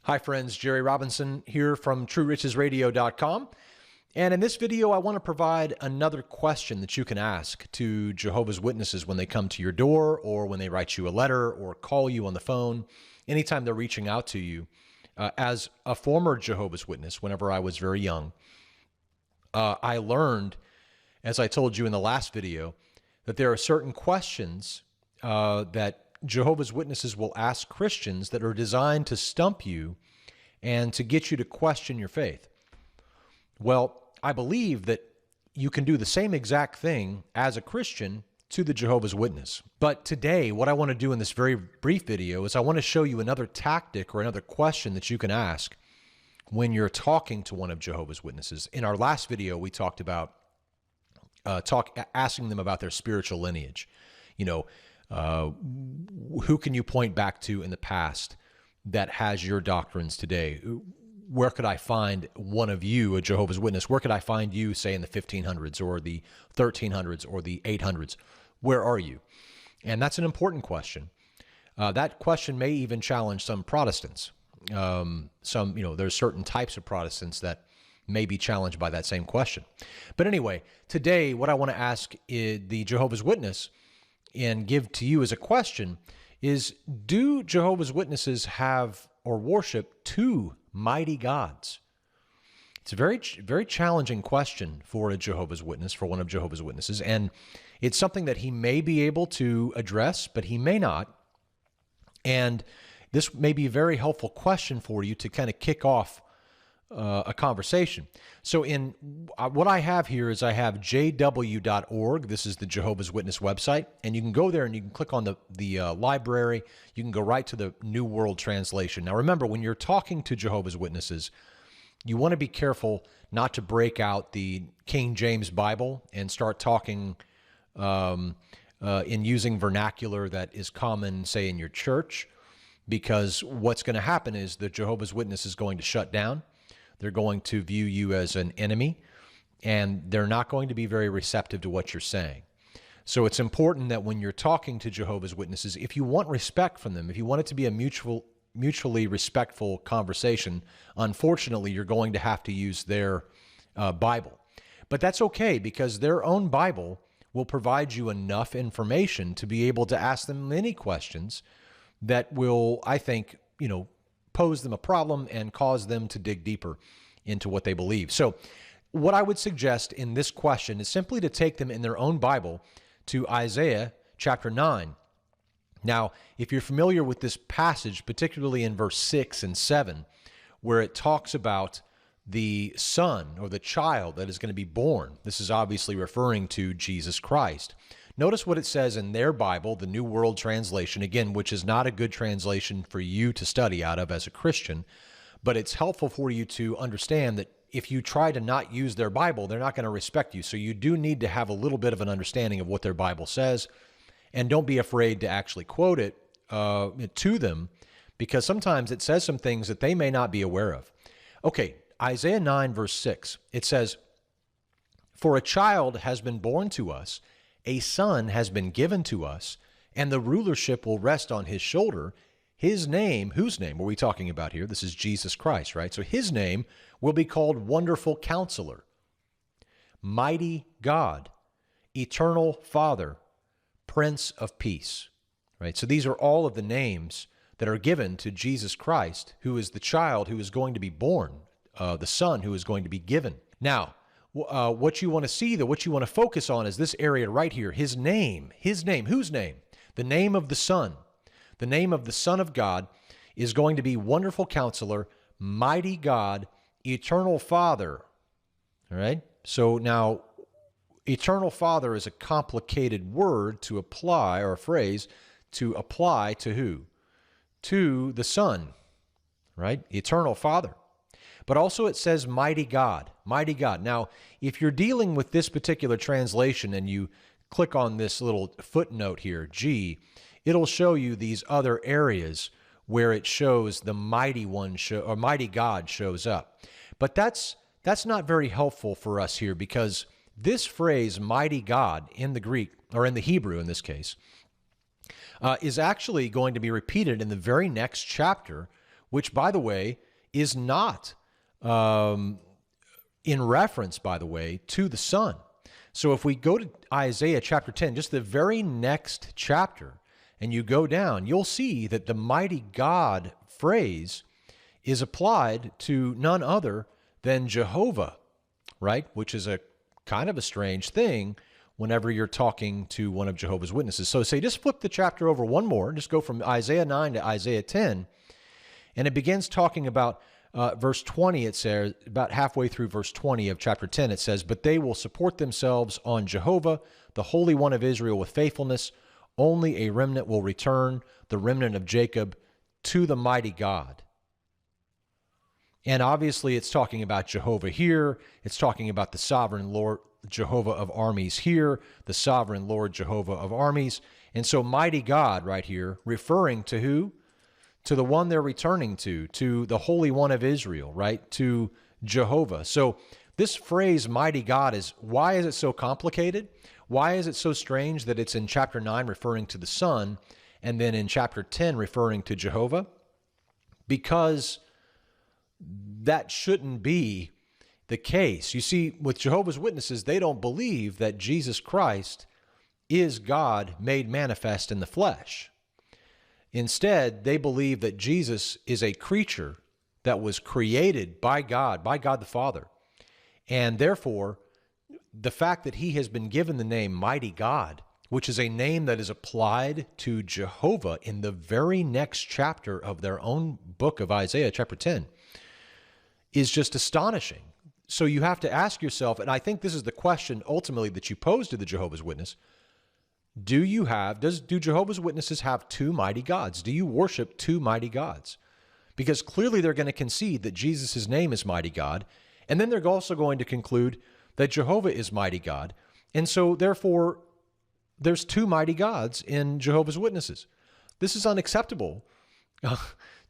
Hi friends, Jerry Robinson here from TrueRichesRadio.com. And in this video, I want to provide another question that you can ask to Jehovah's Witnesses when they come to your door or when they write you a letter or call you on the phone, anytime they're reaching out to you. As a former Jehovah's Witness, whenever I was very young, I learned, as I told you in the last video, that there are certain questions that Jehovah's Witnesses will ask Christians that are designed to stump you and to get you to question your faith. Well, I believe that you can do the same exact thing as a Christian to the Jehovah's Witness. But today, what I want to do in this very brief video is I want to show you another tactic or another question that you can ask when you're talking to one of Jehovah's Witnesses. In our last video, we talked about asking them about their spiritual lineage. You know, who can you point back to in the past that has your doctrines today? Where could I find one of you, a Jehovah's Witness? Where could I find you, say, in the 1500s or the 1300s or the 800s? Where are you? And that's an important question. That question may even challenge some Protestants. There's certain types of Protestants that may be challenged by that same question. But anyway, today, what I want to ask the Jehovah's Witness and give to you as a question is, do Jehovah's Witnesses have or worship two mighty gods? It's a very, very challenging question for a Jehovah's Witness, for one of Jehovah's Witnesses, and it's something that he may be able to address, but he may not. And this may be a very helpful question for you to kind of kick off a conversation. So in what I have here is I have jw.org. This is the Jehovah's Witness website, and you can go there and you can click on the library. You can go right to the New World Translation. Now remember, when you're talking to Jehovah's Witnesses, you want to be careful not to break out the King James Bible and start talking in using vernacular that is common, say, in your church, because what's going to happen is the Jehovah's Witness is going to shut down. They're going to view you as an enemy, and they're not going to be very receptive to what you're saying. So it's important that when you're talking to Jehovah's Witnesses, if you want respect from them, if you want it to be a mutually respectful conversation, unfortunately, you're going to have to use their Bible. But that's okay, because their own Bible will provide you enough information to be able to ask them many questions that will, I think, pose them a problem and cause them to dig deeper into what they believe. So what I would suggest in this question is simply to take them in their own Bible to Isaiah chapter 9. Now, if you're familiar with this passage, particularly in verse 6 and 7, where it talks about the son or the child that is going to be born, this is obviously referring to Jesus Christ. Notice what it says in their Bible, the New World Translation, again, which is not a good translation for you to study out of as a Christian, but it's helpful for you to understand that if you try to not use their Bible, they're not going to respect you. So you do need to have a little bit of an understanding of what their Bible says, and don't be afraid to actually quote it to them, because sometimes it says some things that they may not be aware of. Okay, Isaiah 9, verse 6, it says, "For a child has been born to us, a son has been given to us, and the rulership will rest on his shoulder. His name," whose name are we talking about here? This is Jesus Christ, right? So his name will be called Wonderful Counselor, Mighty God, Eternal Father, Prince of Peace, right? So these are all of the names that are given to Jesus Christ, who is the child who is going to be born, the son who is going to be given. Now, what you want to see, though, what you want to focus on is this area right here. His name, whose name? The name of the Son. The name of the Son of God is going to be Wonderful Counselor, Mighty God, Eternal Father. All right? So now, Eternal Father is a complicated word to apply, or a phrase to apply to who? To the Son, right? Eternal Father. But also it says mighty God, mighty God. Now, if you're dealing with this particular translation and you click on this little footnote here, G, it'll show you these other areas where it shows the mighty one or mighty God shows up. But that's not very helpful for us here, because this phrase mighty God in the Greek, or in the Hebrew in this case, is actually going to be repeated in the very next chapter which, by the way, is not in reference, by the way, to the Son. So if we go to Isaiah chapter 10, just the very next chapter, and you go down, you'll see that the mighty God phrase is applied to none other than Jehovah, right? Which is a kind of a strange thing whenever you're talking to one of Jehovah's Witnesses. So say, just flip the chapter over one more, just go from Isaiah 9 to Isaiah 10, and it begins talking about verse 20. It says, about halfway through verse 20 of chapter 10, it says, "But they will support themselves on Jehovah, the Holy One of Israel, with faithfulness. Only a remnant will return, the remnant of Jacob, to the mighty God." And obviously it's talking about Jehovah here. It's talking about the sovereign Lord Jehovah of armies here, the sovereign Lord Jehovah of armies. And so mighty God right here, referring to who? To the one they're returning to the Holy One of Israel, right? To Jehovah. So this phrase, mighty God, why is it so complicated? Why is it so strange that it's in chapter 9 referring to the Son, and then in chapter 10 referring to Jehovah? Because that shouldn't be the case. You see, with Jehovah's Witnesses, they don't believe that Jesus Christ is God made manifest in the flesh. Instead, they believe that Jesus is a creature that was created by God the Father. And therefore, the fact that he has been given the name Mighty God, which is a name that is applied to Jehovah in the very next chapter of their own book of Isaiah, chapter 10, is just astonishing. So you have to ask yourself, and I think this is the question ultimately that you pose to the Jehovah's Witness: do Jehovah's Witnesses have two mighty gods? Do you worship two mighty gods? Because clearly they're going to concede that Jesus' name is mighty God, and then they're also going to conclude that Jehovah is mighty God. And so therefore, there's two mighty gods in Jehovah's Witnesses. This is unacceptable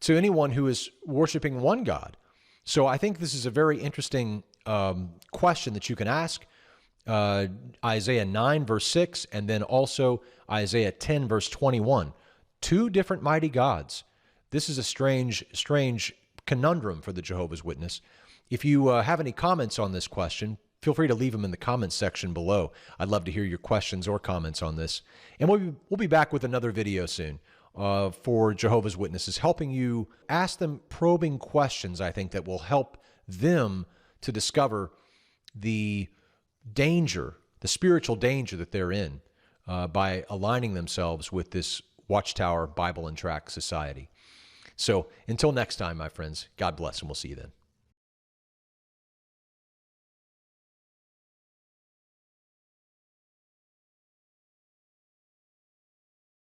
to anyone who is worshiping one God. So I think this is a very interesting question that you can ask. Isaiah 9, verse 6, and then also Isaiah 10, verse 21. Two different mighty gods. This is a strange conundrum for the Jehovah's Witness. If you have any comments on this question, feel free to leave them in the comments section below. I'd love to hear your questions or comments on this. And we'll be back with another video soon for Jehovah's Witnesses, helping you ask them probing questions, I think, that will help them to discover the danger, the spiritual danger that they're in by aligning themselves with this Watchtower Bible and Tract Society. So until next time, my friends, God bless, and we'll see you then.